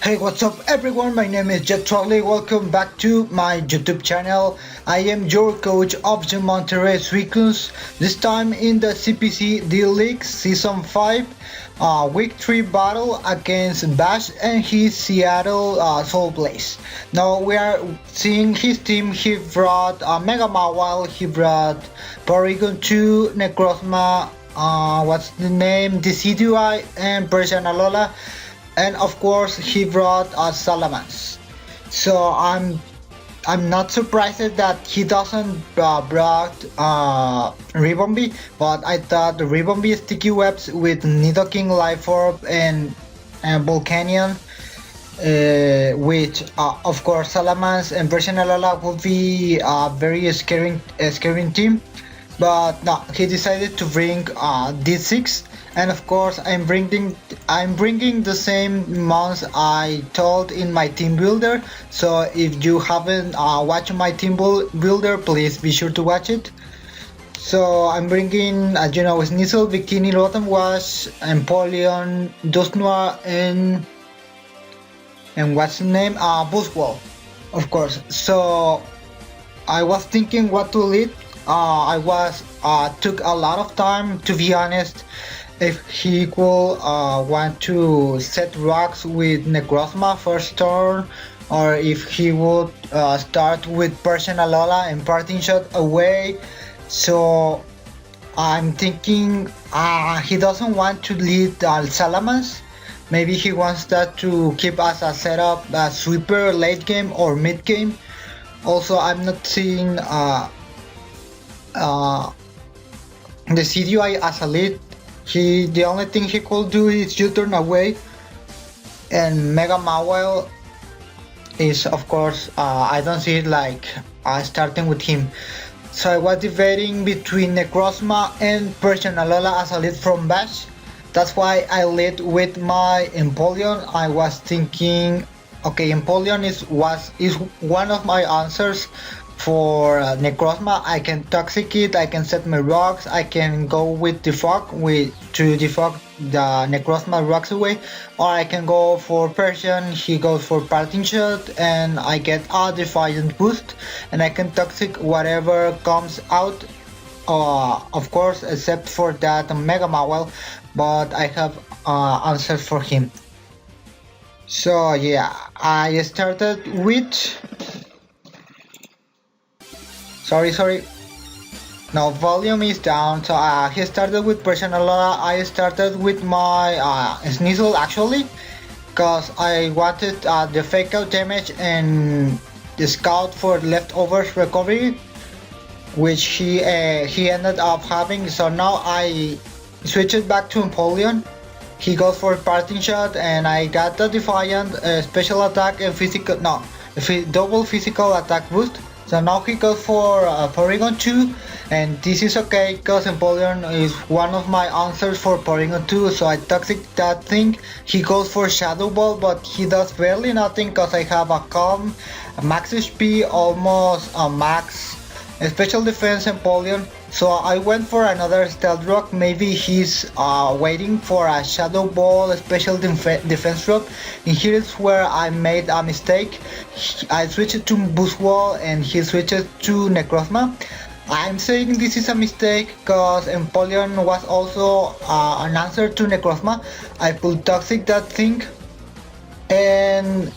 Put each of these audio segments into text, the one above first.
Hey, what's up everyone? My name is Swarley. Welcome back to my YouTube channel. I am your coach of the Monterrey Pinguins. This time in the CPC D-League Season 5 Week 3 battle against Bash and his Seattle Soulblaze. Now we are seeing his team. He brought Mega Mawile, he brought Porygon 2, Necrozma, what's the name? Decidueye and Persian Alola, and of course he brought Salamence. So I'm not surprised that he doesn't brought Ribombee, but I thought the Ribombee Sticky Webs with Nidoking, Life Orb, and Volcanion, which of course Salamence and Persian Alola would be a very scaring team. But no, he decided to bring D6, and of course I'm bringing the same mounts I told in my team builder. So if you haven't watched my team builder, please be sure to watch it. So I'm bringing, as you know, Sneasel, Bikini, Rotom Wash, Empoleon, Dusknoir, and what's the name? Buzzwole, of course. So I was thinking what to lead. Took a lot of time, to be honest, if he could want to set rocks with Necrozma first turn, or if he would start with Persian Alola and Parting Shot away. So I'm thinking he doesn't want to lead Salamence. Maybe he wants that to keep as a setup, sweeper late game or mid game. Also, I'm not seeing the CDI as a lead. The only thing he could do is U-turn away, and Mega Mawile is, of course, I don't see it like starting with him. So I was debating between Necrozma and Persian Alola as a lead from Bash. That's why I led with my Empoleon. I was thinking, okay, Empoleon is one of my answers for Necrozma. I can Toxic it, I can set my rocks, I can go with Defog to defog the Necrozma rocks away, or I can go for Persian, he goes for Parting Shot, and I get a Defiant boost, and I can Toxic whatever comes out, of course, except for that Mega Mawile, but I have answers for him. So yeah, I started with Sorry. Now volume is down. So he started with Persian Alola. I started with my Sneasel actually, because I wanted the fake out damage and the scout for leftovers recovery, which he ended up having. So now I switch it back to Empoleon. He goes for Parting Shot, and I got the Defiant special attack and double physical attack boost. So now he goes for Porygon 2, and this is okay because Empoleon is one of my answers for Porygon 2, so I Toxic that thing. He goes for Shadow Ball, but he does barely nothing because I have a Calm, a max HP, almost a max special defense Empoleon. So I went for another Stealth Rock. Maybe he's waiting for a Shadow Ball special defense drop. And here is where I made a mistake. I switched to Buzzwole and he switched to Necrozma. I'm saying this is a mistake because Empoleon was also an answer to Necrozma. I could Toxic that thing and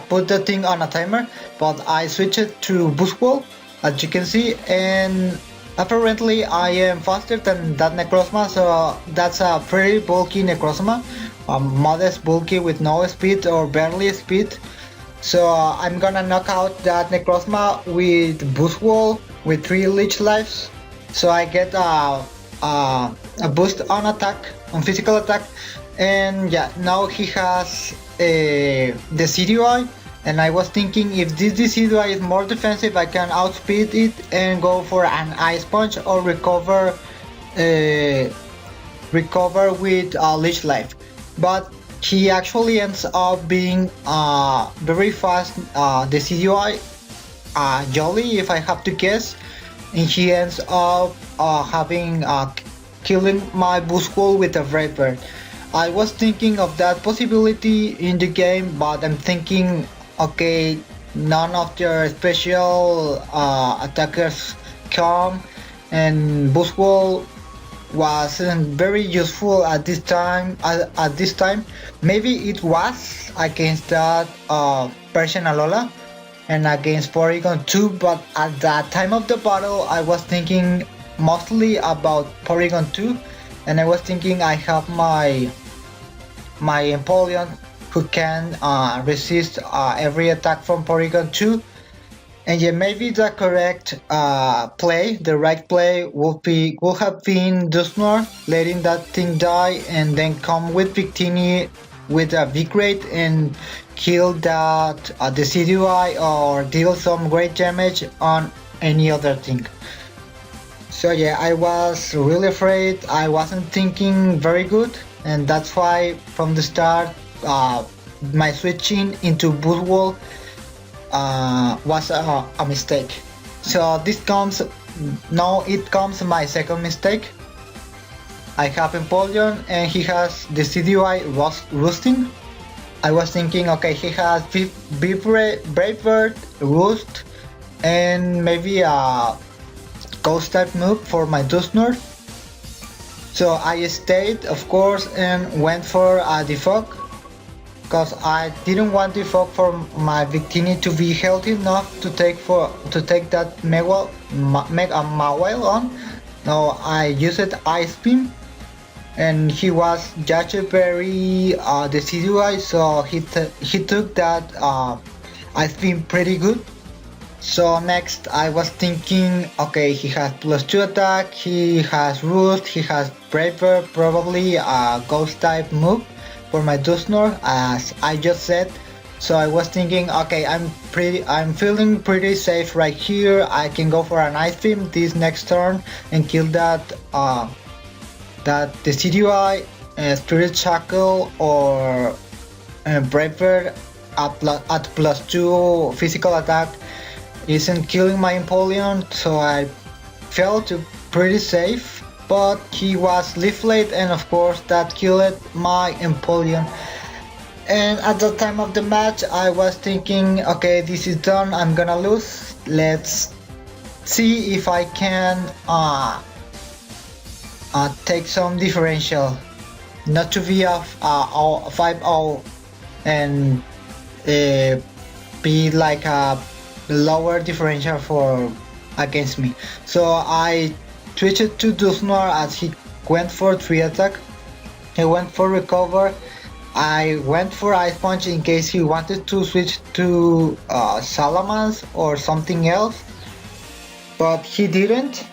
put the thing on a timer, but I switched to Buzzwole, as you can see, and apparently I am faster than that Necrozma, so that's a pretty bulky Necrozma, modest bulky with no speed or barely speed. So I'm gonna knock out that Necrozma with Buzzwole with 3 Leech Lives, so I get a boost on attack, on physical attack, and yeah, now he has the CDI. And I was thinking, if this Decidueye is more defensive, I can outspeed it and go for an Ice Punch or recover with Leech Life. But he actually ends up being very fast Decidueye, Jolly if I have to guess, and he ends up killing my Buzzwole with a Brave Bird. I was thinking of that possibility in the game, but I'm thinking, okay, none of their special attackers come, and Buzzwole wasn't very useful at this time. At this time, maybe it was against that Persian Alola and against Porygon 2, but at that time of the battle, I was thinking mostly about Porygon 2, and I was thinking I have my Empoleon who can resist every attack from Porygon 2. And yeah, maybe the correct play, the right play would have been Dusknoir, letting that thing die and then come with Victini with a V-Grade and kill that Decidueye or deal some great damage on any other thing. So yeah, I was really afraid, I wasn't thinking very good, and that's why from the start my switching into Buzzwole was a mistake. So now it comes my second mistake. I have Empoleon and he has the Decidueye roosting. I was thinking, okay, he has Brave Bird, Roost, and maybe a Ghost type move for my Dusknoir. So I stayed, of course, and went for a Defog, because I didn't want Defog for my Victini to be healthy enough to take that Mega Mawile on. No, I used Ice Beam, and he was just very Decidueye, so he took that Ice Beam pretty good. So next I was thinking, okay, he has +2 attack, he has Roost, he has Braver, probably a Ghost type move for my Dusknoir, as I just said. So I was thinking, okay, I'm feeling pretty safe right here. I can go for an Ice Beam this next turn and kill that Decidueye, Spirit Shackle or Braver at +2 physical attack isn't killing my Empoleon, so I felt pretty safe, but he was Leaflet, and of course that killed my Empoleon. And at the time of the match I was thinking, okay, this is done, I'm gonna lose, let's see if I can take some differential, not to be a 5-0 and be like a lower differential for against me. So I switched to Dusknoir as he went for 3 attack. He went for recover. I went for Ice Punch in case he wanted to switch to Salamence or something else, but he didn't.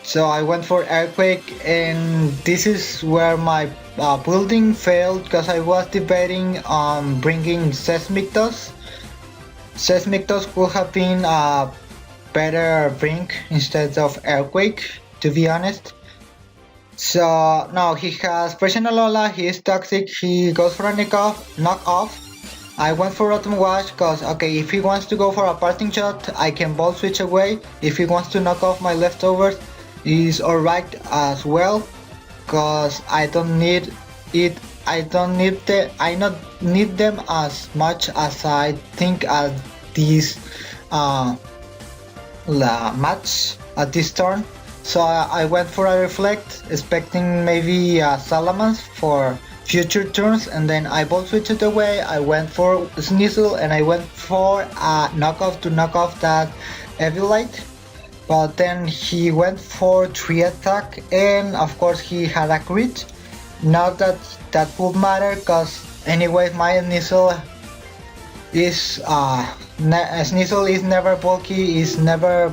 So I went for Earthquake, and this is where my building failed, because I was debating on bringing Seismictos. Seismictos could have been a better bring instead of Earthquake, to be honest. So now he has Persian Alola, he is toxic, he goes for a knock off. I went for Autumn Wash because, okay, if he wants to go for a parting shot, I can Volt Switch away. If he wants to knock off my leftovers, is alright as well, because I don't need it. I don't need them as much as I think at this match at this turn. So I went for a Reflect, expecting maybe a Salamence for future turns, and then I Volt Switched it away. I went for Sneasel and I went for a knockoff to knock off that Eviolite. But then he went for 3 attack, and of course he had a crit. Not that would matter, because anyway my Sneasel is Sneasel is never bulky, is never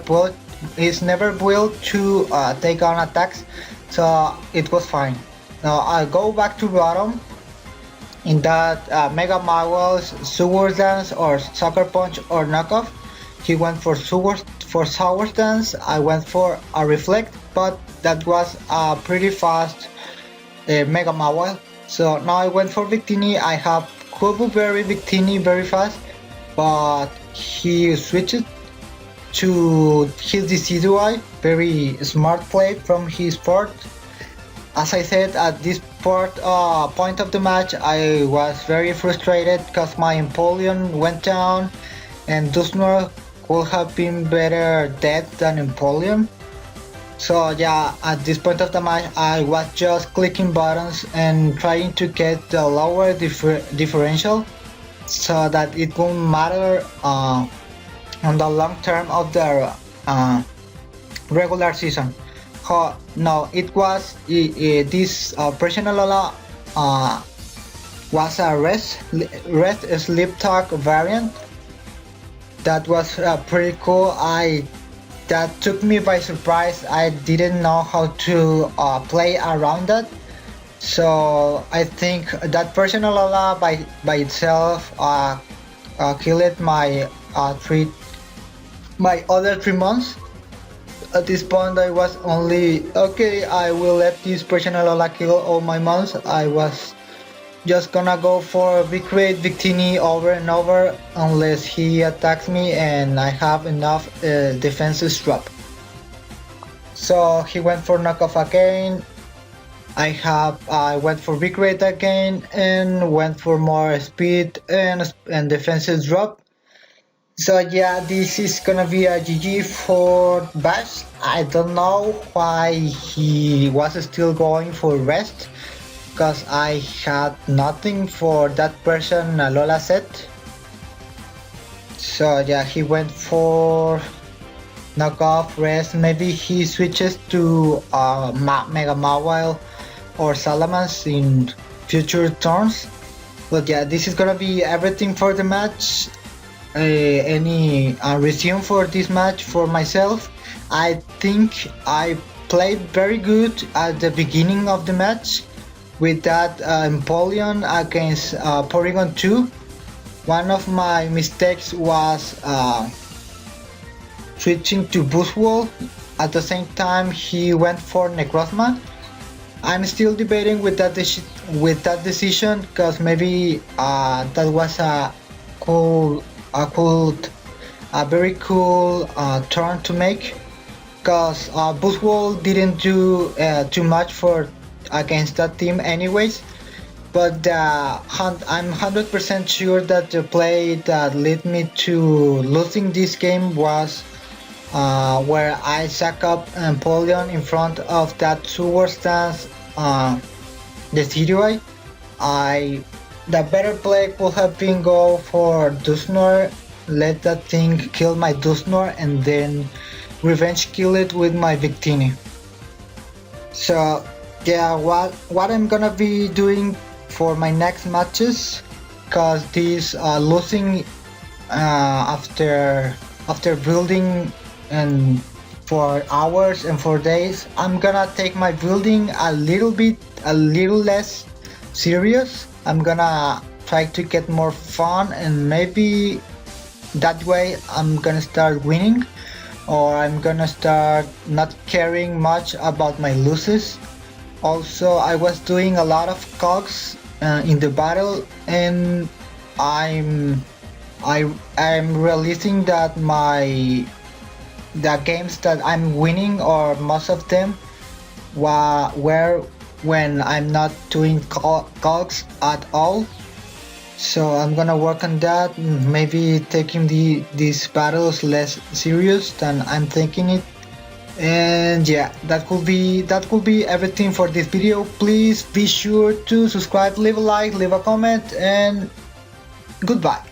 built to take on attacks, so it was fine. Now I'll go back to bottom. In that Mega Mawile, Sewer Dance or Sucker Punch or knockoff, he went for Sour Dance. I went for a Reflect, but that was a pretty fast Mega Mawile. So now I went for Victini. I have Kubu Berry Victini very fast, but he switched to his Decidueye. Very smart play from his part. as I said, at this point of the match, I was very frustrated because my Empoleon went down, and Dusnor would have been better dead than Empoleon. So yeah, at this point of the match, I was just clicking buttons and trying to get the lower differential, so that it won't matter on the long term of the regular season. No, it was this Persona was a rest sleep talk variant that was pretty cool. That took me by surprise. I didn't know how to play around that. So I think that Persona by itself killed my other 3 months. At this point, I was only okay. I will let this Persona kill all my months. I was just gonna go for Vicrate Victini over and over unless he attacks me and I have enough defenses drop. So he went for knockoff again. I went for Vicrate again and went for more speed and defenses drop. So yeah, this is gonna be a GG for Bash. I don't know why he was still going for rest, because I had nothing for that person Lola set. So yeah, he went for knockoff rest. Maybe he switches to Mega Mawile or Salamence in future turns. But yeah, this is gonna be everything for the match. Any resume for this match for myself. I think I played very good at the beginning of the match with that Empoleon against Porygon 2. One of my mistakes was switching to Boost Wall. At the same time, he went for Necrozma. I'm still debating with that decision, because maybe that was a very cool turn to make, because Boost Wall didn't do too much for against that team anyways. But I'm 100% sure that the play that led me to losing this game was where I sack up Empoleon in front of that Sword Stance Decidueye. The better play could have been go for Dusknoir, let that thing kill my Dusknoir, and then revenge kill it with my Victini. So yeah, what I'm gonna be doing for my next matches, cause this losing after building and for hours and for days, I'm gonna take my building a little less serious. I'm gonna try to get more fun, and maybe that way I'm gonna start winning, or I'm gonna start not caring much about my losses. Also, I was doing a lot of cogs in the battle, and I'm realizing that the games that I'm winning, or most of them, were when I'm not doing cogs at all. So I'm gonna work on that, maybe taking these battles less serious than I'm thinking it. And yeah, that could be everything for this video. Please be sure to subscribe, leave a like, leave a comment, and goodbye.